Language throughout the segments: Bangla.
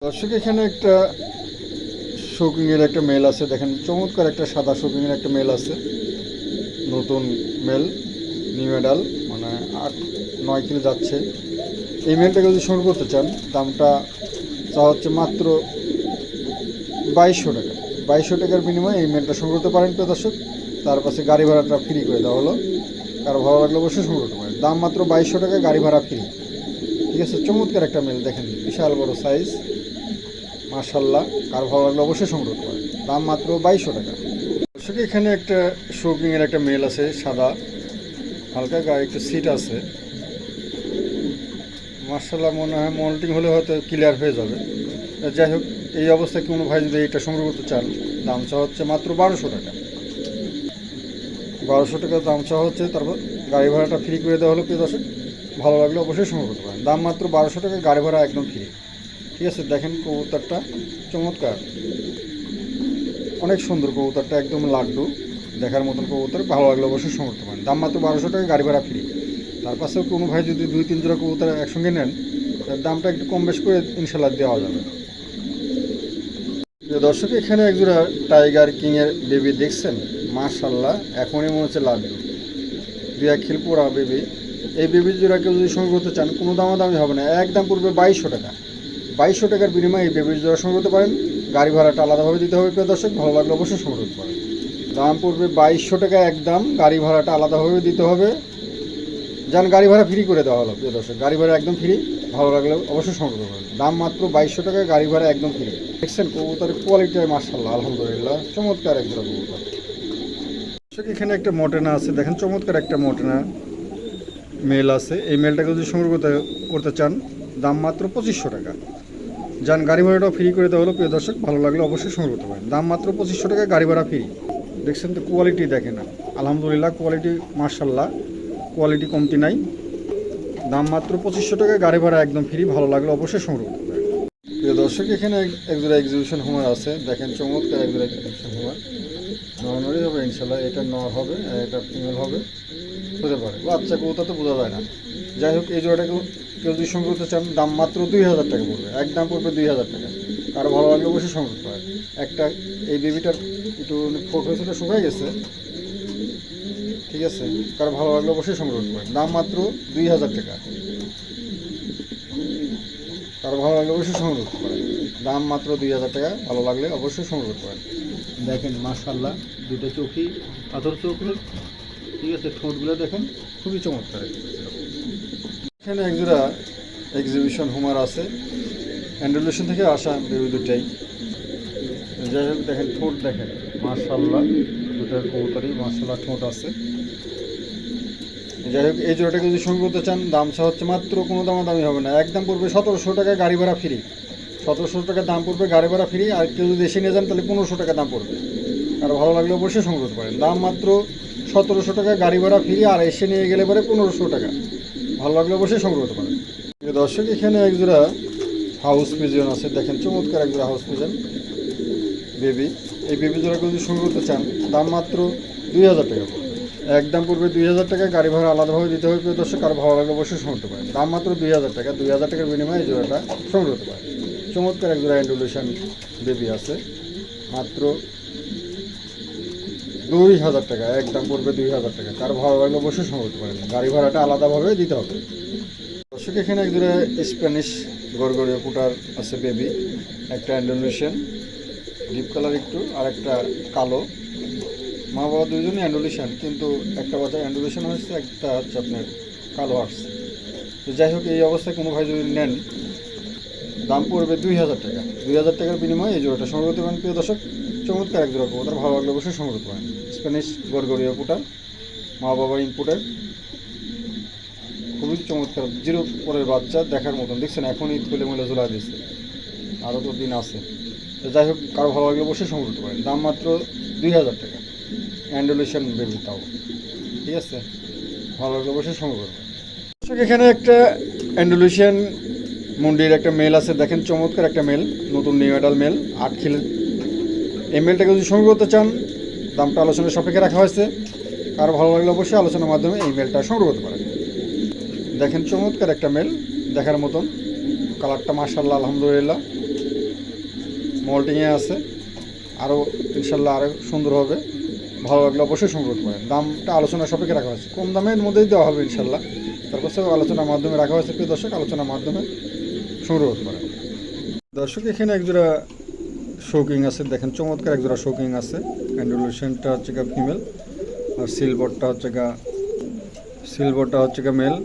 দর্শক এখানে একটা শৌকিংয়ের একটা মেল আছে, দেখেন চমৎকার একটা সাদা শৌকিংয়ের একটা মেল আছে, নতুন মেল, নিউ অ্যাডাল, মানে 8-9 কিলো যাচ্ছে। এই মেলটাকে যদি সংগ্রহ করতে চান দামটা চা হচ্ছে মাত্র 2200 টাকা। 2200 টাকার বিনিময়ে এই মেলটা সংগ্রহ করতে পারেন প্রিয় দর্শক। তার পাশে গাড়ি ভাড়াটা ফ্রি করে দেওয়া হলো, কারো ভালো লাগলে অবশ্যই সংগ্রহ করতে পারেন। দাম মাত্র 2200 টাকা, গাড়ি ভাড়া ফ্রি। ঠিক আছে, চমৎকার একটা মেল, দেখেন বিশাল বড় সাইজ, মাশাল্লাহ। কারো ভালো লাগলে অবশ্যই সংগ্রহ করতে পারেন। দাম মাত্র 2200 টাকা। দর্শক এখানে একটা শৌকিংয়ের একটা মেল আছে, সাদা, হালকা গায়ে একটু সিট আছে, মাশাল্লাহ। মনে হয় মল্টিং হলে হয়তো ক্লিয়ার হয়ে যাবে। যাই হোক, এই অবস্থায় কোনো ভাই যদি এটা সংগ্রহ করতে চান দাম চা হচ্ছে মাত্র 1200 টাকা। 1200 টাকা দাম চা হচ্ছে। তারপর গাড়ি ভাড়াটা ফ্রি করে দেওয়া হলো প্রিয় দর্শক। ভালো লাগলে অবশ্যই সংগ্রহ করতে পারেন। দাম মাত্র 1200 টাকা, গাড়ি ভাড়া একদম ফ্রি। ঠিক আছে, দেখেন কবুতরটা চমৎকার, অনেক সুন্দর কবুতরটা, একদম লাড্ডু দেখার মতন কবুতর। ভালো লাগলে অবশ্যই সংগ্রহ করতে পারেন। দাম মাত্র 1200 টাকা, গাড়ি ভাড়া ফ্রি। তার পাশেও কোনো ভাই যদি 2-3 জোড়া কবুতর একসঙ্গে নেন তার দামটা একটু কম বেশ করে ইনশাল্লাহ দেওয়া যাবে। দর্শক এখানে একজোড়া টাইগার কিংয়ের বেবি দেখছেন, মাশাল্লাহ, এখনই মনে হচ্ছে লাড্ডু, 2-1 খিল পোড়া বেবি। এই বেবির জোড়াকে যদি সংগ্রহ করতে চান কোনো দামাদামি হবে না, একদম পড়বে 2200 টাকা। 2200 টাকার বিনিময়ে এই বেবির জোড়া সংগ্রহ করতে পারেন। গাড়ি ভাড়াটা আলাদাভাবে দিতে হবে প্রিয় দর্শক, ভালো লাগলে অবশ্যই সংগ্রহ করতে পারেন। দাম পড়বে 2200 টাকা একদম, গাড়ি ভাড়াটা আলাদাভাবে দিতে হবে। যান, গাড়ি ভাড়া ফ্রি করে দেওয়া হলো প্রিয় দর্শক, গাড়ি ভাড়া একদম ফ্রি। ভালো লাগলে অবশ্যই সংগ্রহ করবেন। দাম মাত্র 2200 টাকা, গাড়ি ভাড়া একদম ফ্রি। দেখছেন কবুতরের কোয়ালিটি মাশাআল্লাহ, আলহামদুলিল্লাহ, চমৎকার এক জোড়া কবুতর। এখানে একটা মটেনা আছে, দেখেন চমৎকার একটা মটেনা মেল আছে। এই মেলটাকে যদি সংগ্রহ করতে চান দাম মাত্র 2500 টাকা। যান, গাড়ি ভাড়াটাও ফ্রি করে দেওয়া হলো প্রিয় দর্শক, ভালো লাগলে অবশ্যই সংগ্রহ করতে পারেন। দাম মাত্র 2500 টাকা, গাড়ি ভাড়া ফ্রি। দেখছেন তো কোয়ালিটি, দেখেন আলহামদুলিল্লাহ, কোয়ালিটি মাশাআল্লাহ, কোয়ালিটি কমতি নাই। দাম মাত্র 2500 টাকা, গাড়ি ভাড়া একদম ফ্রি। ভালো লাগলে অবশ্যই সংগ্রহ করতে পারেন। প্রিয় দর্শক এখানে একজোড়া এক্সিবিশন হোমার আছে, দেখেন চমৎকার একজোড়া এক্সিবিশন হোমার। নরমালি হবে ইনশাল্লাহ, এটা নর হবে আর এটা ফিমেল হবে, হতে পারে বাচ্চা কবুতর তো বোঝা যায় না। যাই হোক, এই জোড়াটাকে কেউ যদি সংগ্রহ করতে চান দাম মাত্র 2000 টাকা পড়বে, একদম পড়বে 2000 টাকা। কারো ভালো লাগলে অবশ্যই সংগ্রহ করতে পারে। একটা এই বেবিটার একটু ফোট হয়েছিল, শুকাই গেছে। ঠিক আছে, কারো ভালো লাগলে অবশ্যই সংগ্রহ করতে পারেন। দাম মাত্র 2000 টাকা। কারো ভালো লাগলে অবশ্যই সংগ্রহ করতে পারেন। দাম মাত্র 2000 টাকা, ভালো লাগলে অবশ্যই সংগ্রহ করতে পারেন। দেখেন মাশাআল্লাহ, দুটো চোখই পাথর চোখের। ঠিক আছে, ঠোঁটগুলো দেখেন খুবই চমৎকার। এখানে একজোড়া এক্সিবিশন হোমার আছে, অ্যান্ডুলেশন থেকে আসা বেবি দুটাই। যাই হোক, দেখেন ঠোঁট দেখেন মাশাআল্লাহ, দুটার কবুতরই মাশাআল্লাহ ঠোঁট আছে। যাই হোক, এই জোড়াটাকে যদি সংগ্রহ করতে চান দাম হচ্ছে মাত্র, কোনো দামাদামি হবে না, একদম পড়বে 1700 টাকা, গাড়ি ভাড়া ফ্রি। 1700 টাকা দাম পড়বে, গাড়ি ভাড়া ফ্রি। আর কেউ যদি এসে নিয়ে যান তাহলে 1500 টাকা দাম পড়বে। আর ভালো লাগলে অবশ্যই সংগ্রহ করতে পারেন। দাম মাত্র 1700 টাকা, গাড়ি ভাড়া ফ্রি। আর এসে নিয়ে গেলে পরে 1500 টাকা। ভালো লাগলে অবশ্যই সংগ্রহ করতে পারেন। দর্শক এখানে একজোড়া হাউস পিজন আছে, দেখেন চমৎকার একজোড়া হাউস পিজন বেবি। এই বেবি জোড়াকে যদি সংগ্রহ করতে চান দাম মাত্র 2000 টাকা পড়বে, একদম পড়বে 2000 টাকা, গাড়ি ভাড়া আলাদাভাবে দিতে হবে প্রিয় দর্শক। আর ভালো লাগলে অবশ্যই সংগ্রহ করতে পারেন। দাম মাত্র 2000 টাকা। 2000 টাকার বিনিময়ে এই জোড়াটা সংগ্রহ করতে পারেন। চমৎকার একজোড়া অ্যান্ডুলেশন বেবি আছে, মাত্র 2000 টাকা, একদম পড়বে 2000 টাকা। কার ভালো লাগলে অবশ্যই সংগ্রহ করতে পারেন। গাড়ি ভাড়াটা আলাদাভাবে দিতে হবে। দর্শক এখানে একজোড়া স্প্যানিশ গরগরীয় পুটার আছে বেবি, একটা অ্যান্ডুলেশন ডিপ কালার একটু, আর একটা কালো। মা বাবা দুইজনই অ্যান্ডুলেশন, কিন্তু একটা বাচ্চা অ্যান্ডুলেশন হচ্ছে, একটা হচ্ছে আপনার কালো আসছে। তো যাই হোক, এই অবস্থায় কোনো ভাই যদি নেন দাম পড়বে 2000 টাকা। 2000 টাকার বিনিময়ে এই জোড়াটা সংগ্রহ করতে পারেন প্রিয় দর্শক। চমৎকার এক জোড়া কবুতর, ভালো লাগলে অবশ্যই সংগ্রহ করতে পারেন। স্প্যানিশ গরগরীয় পুটার, মা বাবার ইনপুটের, খুবই চমৎকার। 0 পরের বাচ্চা দেখার মতন, দেখছেন এখনই খুলে মেলে ঝোলা দিচ্ছে, আরও তো দিন আছে। তো যাই হোক, কারো ভালো লাগলে অবশ্যই সংগ্রহ করতে পারেন। দাম মাত্র 2000 টাকা, অ্যান্ডুলেশন বেবি তাও। ঠিক আছে, ভালো লাগলে অবশ্যই সংগ্রহ করবেন। এখানে একটা অ্যান্ডুলেশন মুন্ডির একটা মেল আছে, দেখেন চমৎকার একটা মেল, নতুন নিউ অ্যাডাল মেল, 8 কিলো। এই মেলটাকে যদি সংগ্রহ করতে চান দামটা আলোচনার সাপেক্ষে রাখা হয়েছে। কারো ভালো লাগলে অবশ্যই আলোচনার মাধ্যমে এই মেলটা সংগ্রহ করতে পারেন। দেখেন চমৎকার একটা মেল দেখার মতন, কালারটা মাশাআল্লাহ, আলহামদুলিল্লাহ, মল্টিংয়ে আছে, আরও ইনশাল্লাহ আরও সুন্দর হবে। ভালো লাগলে অবশ্যই সংগ্রহ করতে পারেন। দামটা আলোচনার সাপেক্ষে রাখা হয়েছে, কম দামের মধ্যেই দেওয়া হবে ইনশাল্লাহ। তারপর সব আলোচনার মাধ্যমে রাখা হয়েছে, প্রিয় দর্শক আলোচনার মাধ্যমে সংগ্রহ করতে পারেন। দর্শক এখানে একজোড়া শৌকিং আছে, দেখেন চমৎকার একজোড়া শৌকিং আছে। অ্যান্ডুলেশনটা হচ্ছে গা ফিমেল, আর সিলভারটা হচ্ছে গা মেল।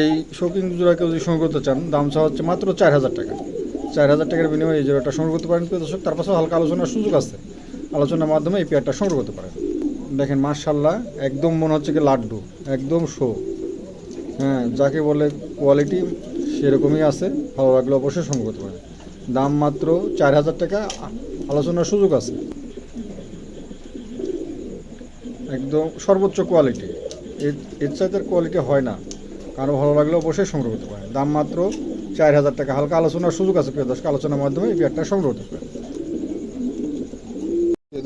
এই শৌকিং জোড়া কেউ যদি সংগ্রহ করতে চান, দাম চা হচ্ছে মাত্র 4,000 টাকা। 4,000 টাকার বিনিময়ে এই জোড়াটা সংগ্রহ করতে পারেন প্রিয় দর্শক। তার পাশেও হালকা আলোচনার সুযোগ আছে, আলোচনার মাধ্যমে এই পেয়ারটা সংগ্রহ করতে পারেন। দেখেন মাশাআল্লাহ, একদম মনে হচ্ছে কি লাড্ডু, একদম শো। হ্যাঁ, যাকে বলে কোয়ালিটি সেরকমই আছে। ভালো লাগলে অবশ্যই সংগ্রহ করতে পারেন। দাম মাত্র 4,000 টাকা, আলোচনার সুযোগ আছে। একদম সর্বোচ্চ কোয়ালিটি, এর চাইতে কোয়ালিটি হয় না। কারো ভালো লাগলে অবশ্যই সংগ্রহ করতে পারেন। দাম মাত্র 4,000 টাকা, হালকা আলোচনার সুযোগ আছে প্রিয় দর্শক। আলোচনার মাধ্যমে এই পেয়ারটা সংগ্রহ করতে পারেন।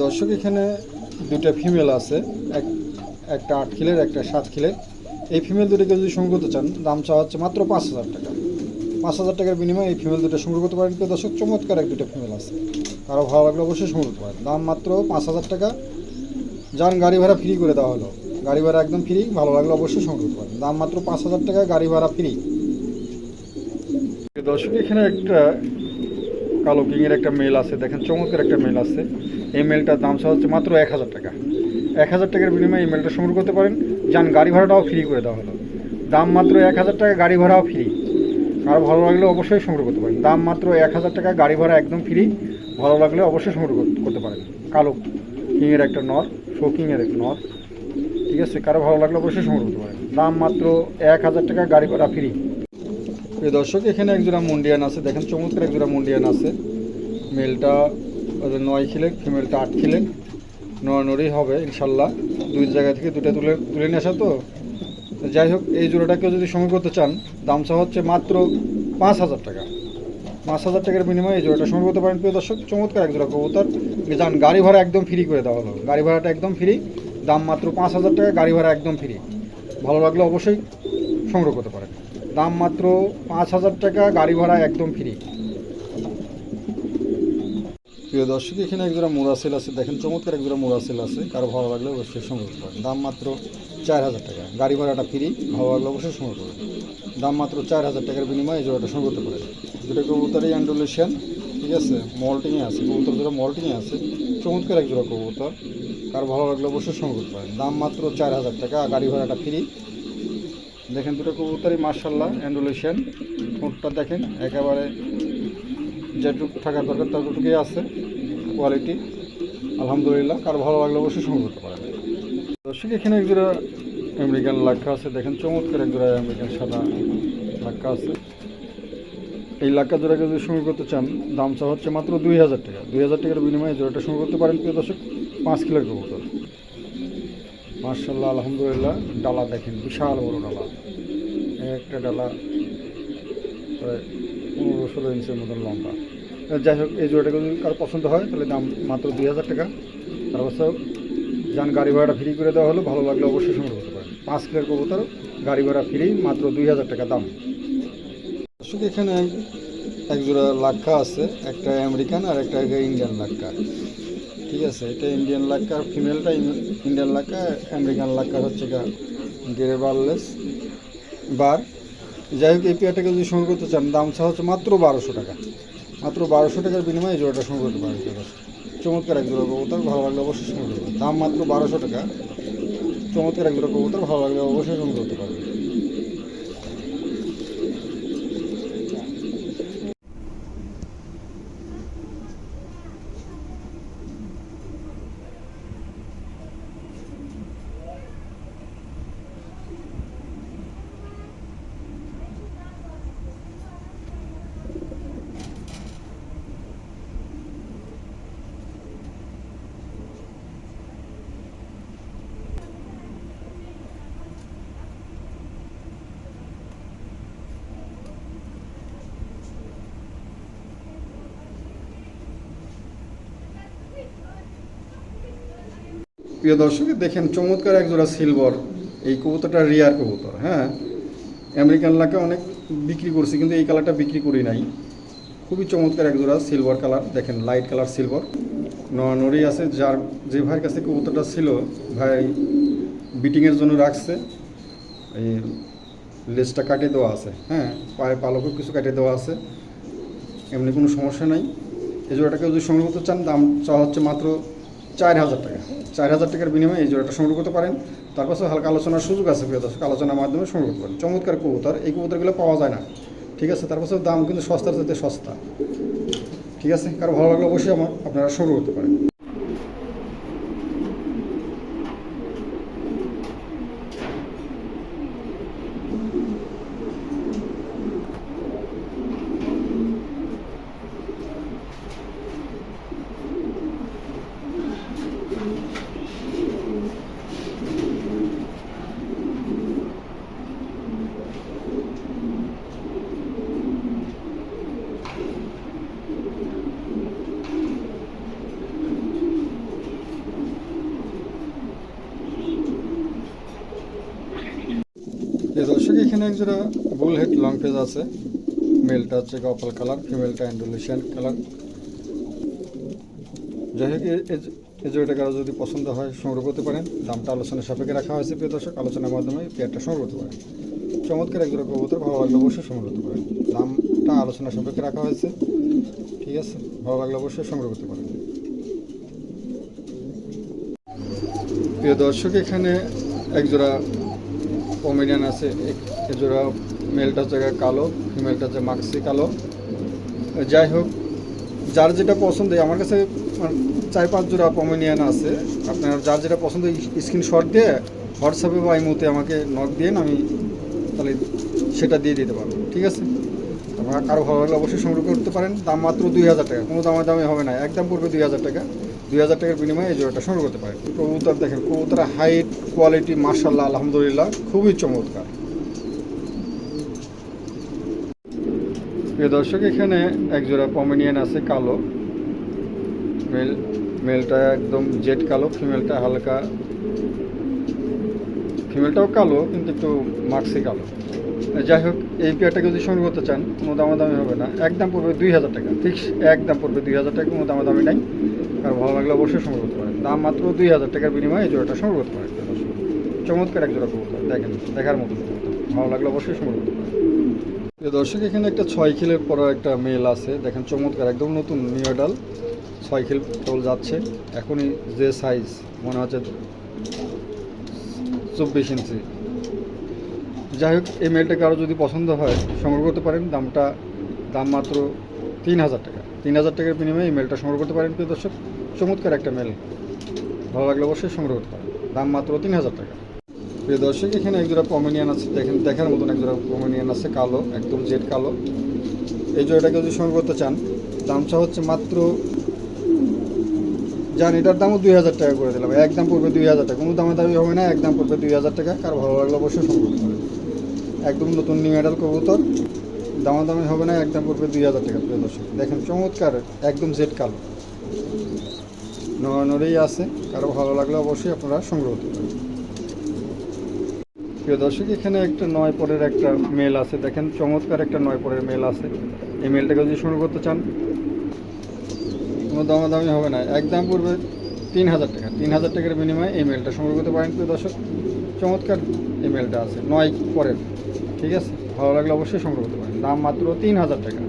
দর্শক এখানে দুটো ফিমেল আছে, একটা 8 কিলের, একটা 7 কিলের। এই ফিমেল দুটোকে যদি সংগ্রহ করতে চান, দাম চাওয়া হচ্ছে মাত্র 5,000 টাকা। 5,000 টাকার বিনিময়ে এই ফিমেল দুটো সংগ্রহ করতে পারেন প্রিয় দর্শক। চমৎকার এক দুটো ফিমেল আছে, কারো ভালো লাগলে অবশ্যই সংগ্রহ করতে পারেন। দাম মাত্র 5,000 টাকা। যান গাড়ি ভাড়া ফ্রি করে দেওয়া হলো, গাড়ি ভাড়া একদম ফ্রি। ভালো লাগলে অবশ্যই সংগ্রহ করতে পারেন। দাম মাত্র 5,000 টাকা, গাড়ি ভাড়া ফ্রি। দর্শক এখানে একটা কালো কিংয়ের একটা মেল আছে, দেখেন চমৎকার একটা মেল আছে। এই মেলটার দাম হচ্ছে মাত্র 1,000 টাকা। 1,000 টাকার বিনিময়ে এই মেলটা সংগ্রহ করতে পারেন। যান গাড়ি ভাড়াটাও ফ্রি করে দেওয়া হলো, দাম মাত্র 1,000 টাকা, গাড়ি ভাড়াও ফ্রি। আর ভালো লাগলে অবশ্যই সংগ্রহ করতে পারেন। দাম মাত্র 1,000 টাকা, গাড়ি ভাড়া একদম ফ্রি। ভালো লাগলে অবশ্যই সংগ্রহ করতে পারেন। কালো কিংয়ের একটা নর, শো কিংয়ের একটা নর, ঠিক আছে। কারো ভালো লাগলে অবশ্যই সংগ্রহ করতে পারেন। দাম মাত্র 1,000 টাকা, গাড়ি ভাড়া ফ্রি। প্রিয় দর্শক এখানে একজোড়া মুন্ডিয়ান আছে, দেখেন চমৎকার একজোড়া মুন্ডিয়ান আছে। মেলটা 9 কিলের, ফিমেলটা 8 কিলের। নড়ানড়ি হবে ইনশাল্লাহ, দুই জায়গা থেকে দুটো তুলে নিয়ে আসা তো। যাই হোক, এই জোড়াটাকেও যদি সংগ্রহ করতে চান, দাম চা হচ্ছে মাত্র 5,000 টাকা। 5,000 টাকার বিনিময়ে এই জোড়াটা সংগ্রহ করতে পারেন প্রিয় দর্শক। চমৎকার এক জোড়া কবুতর। যান গাড়ি ভাড়া একদম ফ্রি করে দেওয়া হলো, গাড়ি ভাড়াটা একদম ফ্রি। দাম মাত্র 5,000 টাকা, গাড়ি ভাড়া একদম ফ্রি। ভালো লাগলে অবশ্যই সংগ্রহ করতে পারেন। দাম মাত্র 5,000 টাকা, গাড়ি ভাড়া একদম ফ্রি। প্রিয় দর্শক এখানে একজোড়া মোরাসেল আছে, দেখেন চমৎকার একজোড়া মোরাসেল আছে। কারো ভালো লাগলে অবশ্যই সংগ্রহ করতে পারেন। দাম মাত্র 4,000 টাকা, গাড়ি ভাড়াটা ফ্রি। ভালো লাগলে অবশ্যই সংগ্রহ করবেন। দাম মাত্র 4,000 টাকার বিনিময়ে এই জোড়াটা সংগ্রহ করতে পারেন। দুটো কবুতরই অ্যান্ডুলেশন, ঠিক আছে, মল্টিংয়ে আছে। কবুতর জোড়া মল্টিংয়ে আছে, চমৎকার এক জোড়া কবুতর। কারো ভালো লাগলে অবশ্যই সংগ্রহ করতে পারেন। দাম মাত্র 4,000 টাকা, গাড়ি ভাড়াটা ফ্রি। দেখেন দুটো কবুতরই মাশাআল্লাহ অ্যান্ডুলেশন। ঠোঁটটা দেখেন একেবারে যেটুকু থাকার দরকার ততটুকুই আছে, কোয়ালিটি আলহামদুলিল্লাহ। কারো ভালো লাগলে অবশ্যই সংগ্রহ করতে পারেন। দর্শক এখানে একজোড়া আমেরিকান লাক্কা আছে, দেখেন চমৎকার একজোড়া আমেরিকান সাদা লাক্কা আছে। এই লাক্কা জোড়াকে যদি সংগ্রহ করতে চান, দাম চা হচ্ছে মাত্র 2,000 টাকা। 2,000 টাকার বিনিময়ে জোড়াটা সংগ্রহ করতে পারেন প্রিয় দর্শক। 5 কিলোর কবুতর মাশাআল্লাহ আলহামদুলিল্লাহ। ডালা দেখেন, বিশাল বড় ডালা, একটা ডালা প্রায় 15-16 ইঞ্চের মতন লম্বা। যাই হোক, এই জোড়াটাকে যদি কারো পছন্দ হয় তাহলে দাম মাত্র 2,000 টাকা। তার অবশ্য যান গাড়ি ভাড়াটা ফ্রি করে দেওয়া হলো, ভালো লাগলে অবশ্যই সংগ্রহ করতে পারেন। 5 কিলোর কবুতর, গাড়ি ভাড়া ফ্রি, মাত্র 2,000 টাকা দাম। দর্শক এখানে এক জোড়া লাক্কা আছে, একটা আমেরিকান আর একটা ইন্ডিয়ান লাক্কা, ঠিক আছে। এটা ইন্ডিয়ান লাক্কা, ফিমেলটা ইন্ডিয়ান লাক্কা, আমেরিকান লাক্কা হচ্ছে গেরে বারলেস বার। যাই হোক, এই পেয়ারটাকে যদি সংগ্রহ করতে চান, দাম চা হচ্ছে মাত্র 1,200 টাকা। মাত্র 1,200 টাকার বিনিময়ে এই জোড়াটা সংগ্রহ করতে পারেন। চমৎকার এক জোড়া কবুতর, ভালো লাগলে অবশ্যই সংগ্রহ করবেন। দাম মাত্র 1,200 টাকা। চমৎকার এক জোড়া কবুতর, ভালো লাগলে অবশ্যই সংগ্রহ করতে পারবেন। প্রিয় দর্শক দেখেন চমৎকার এক জোড়া সিলভার। এই কবুতরটা রিয়ার কবুতর। হ্যাঁ, আমেরিকান লাকে অনেক বিক্রি করছি, কিন্তু এই কালারটা বিক্রি করি নাই। খুবই চমৎকার এক জোড়া সিলভার কালার, দেখেন লাইট কালার সিলভার, নড়ি আছে। যার যে ভাইয়ের কাছে কবুতরটা ছিল, ভাই বিটিংয়ের জন্য রাখছে, এই লেজটা কাটিয়ে দেওয়া আছে, হ্যাঁ, পায়ে পালকও কিছু কাটিয়ে দেওয়া আছে, এমনি কোনো সমস্যা নাই। এই জোড়াটাকে যদি সংগ্রহ করতে চান, দাম চাওয়া হচ্ছে মাত্র 4,000 টাকা। 4,000 টাকার বিনিময়ে এই জোড়াটা সংগ্রহ করতে পারেন। তার পাশে হালকা আলোচনার সুযোগ আছে, প্রিয় দর্শক, আলোচনার মাধ্যমে সংগ্রহ করতে পারেন। চমৎকার কবুতর, এই কবুতরগুলো পাওয়া যায় না, ঠিক আছে। তার পাশে দাম কিন্তু সস্তার সাথে সস্তা, ঠিক আছে। কারো ভালো লাগলে অবশ্যই আপনারা সংগ্রহ করতে পারেন। এই দর্শক, এখানে একজোড়া বুল হেড লং ফেজ আছে। মেলটা হচ্ছে কপাল কালার, ফিমেলটা ইন্ডোনেশিয়ান কালার। যাই হোক, এই জোড়াটা কারো যদি পছন্দ হয় সংগ্রহ করতে পারেন। দামটা আলোচনার সাপেক্ষে রাখা হয়েছে, প্রিয় দর্শক, আলোচনার মাধ্যমে পেয়ারটা সংগ্রহ করতে পারেন। চমৎকার এক জোড়া কবুতর, ভালো লাগলে অবশ্যই সংগ্রহ করতে পারেন। দামটা আলোচনার সাপেক্ষে রাখা হয়েছে, ঠিক আছে। ভালো লাগলে অবশ্যই সংগ্রহ করতে পারেন। প্রিয় দর্শক, এখানে এক জোড়া পমেরিয়ান আছে। এই জোড়া মেলটা হচ্ছে কালো, ফিমেলটা হচ্ছে মাক্সি কালো। যাই হোক, যার যেটা পছন্দ, আমার কাছে 4-5 জোড়া পমেরিয়ান আছে। আপনার যার যেটা পছন্দ স্ক্রিনশট দিয়ে হোয়াটসঅ্যাপে বা ইমোতে আমাকে নক দিয়ে আমি তাহলে সেটা দিয়ে দিতে পারবো, ঠিক আছে। আপনার কারো ভালো লাগলে অবশ্যই সংগ্রহ করতে পারেন। দাম মাত্র 2,000 টাকা, কোনো দামে হবে না, একদম পড়বে 2,000 টাকা। 2,000 টাকার বিনিময়ে এই জোড়াটা সংগ্রহ করতে পারেন। কবুতর দেখেন, কবুতরের হাইট, কোয়ালিটি মাশাআল্লাহ আলহামদুলিল্লাহ খুবই চমৎকার। প্রিয় দর্শক, এখানে এক জোড়া পমেরিয়ান আছে কালো। মেলটা একদম জেড কালো, ফিমেলটাও কালো কিন্তু একটু মাক্সি কালো। যাই হোক, এই পেয়ারটাকে যদি সংগ্রহ করতে চান, কোনো দামাদামি হবে না, একদম পড়বে 2,000 টাকা, ফিক্স একদম পড়বে 2,000 টাকা, কোনো দামাদামি নাই। আর ভালো লাগলে অবশ্যই সংগ্রহ করতে পারেন। দাম মাত্র 2,000 টাকার বিনিময়ে এই জোড়াটা সংগ্রহ করতে পারেন। চমৎকার এক জোড়া কবুতর, দেখেন, দেখার মতো কবুতর, ভালো লাগলে অবশ্যই সংগ্রহ করতে পারেন। দর্শক, এখানে একটা 6 খিলের পর একটা মেল আছে, দেখেন চমৎকার, একদম নতুন নিউ অ্যাডাল, 6 খিল টোল যাচ্ছে। এখনই যে সাইজ মনে হচ্ছে 24 ইঞ্চি। যাই হোক, এই মেলটাকে আরও যদি পছন্দ হয় সংগ্রহ করতে পারেন। দাম মাত্র 3,000 টাকা। 3,000 টাকার বিনিময়ে এই মেলটা সংগ্রহ করতে পারেন। প্রিয় দর্শক, চমৎকার একটা মেল, ভালো লাগলে অবশ্যই সংগ্রহ করতে পারেন। দাম মাত্র 3,000 টাকা। প্রিয় দর্শক, এখানে এক জোড়া পমেরিয়ান আছে, দেখেন, দেখার মতন এক জোড়া পমেরিয়ান আছে কালো, একদম জেড কালো। এই জোড়াটাকে যদি সংগ্রহ করতে চান, দামটা হচ্ছে মাত্র, এটার দামও 2,000 টাকা করে দিলাম, একদম পড়বে 2,000 টাকা, কোনো দামি হবে না, একদম পড়বে 2,000 টাকা। কার ভালো লাগলে অবশ্যই সংগ্রহ করতে পারেন। একদম নতুন নিউ অ্যাডাল কবুতর, দামি হবে না, একদম পড়বে 2,000 টাকা। প্রিয় দর্শক, দেখেন চমৎকার, একদম জেড কালো, নড়েই আছে। কারো ভালো লাগলে অবশ্যই আপনারা সংগ্রহ করতে পারেন। প্রিয় দর্শক, এখানে একটা 9 পরের একটা মেল আছে, দেখেন চমৎকার একটা 9 পরের মেল আছে। এই মেলটাকে যদি সংগ্রহ করতে চান, কোনো দামি হবে না, একদম পড়বে 3,000 টাকা। 3,000 টাকার বিনিময়ে এই মেলটা সংগ্রহ করতে পারেন। প্রিয় দর্শক, চমৎকার এই মেলটা আছে 9 পরের, ঠিক আছে। ভালো লাগলে অবশ্যই সংগ্রহ করতে পারেন। দাম মাত্র 3,000 টাকা।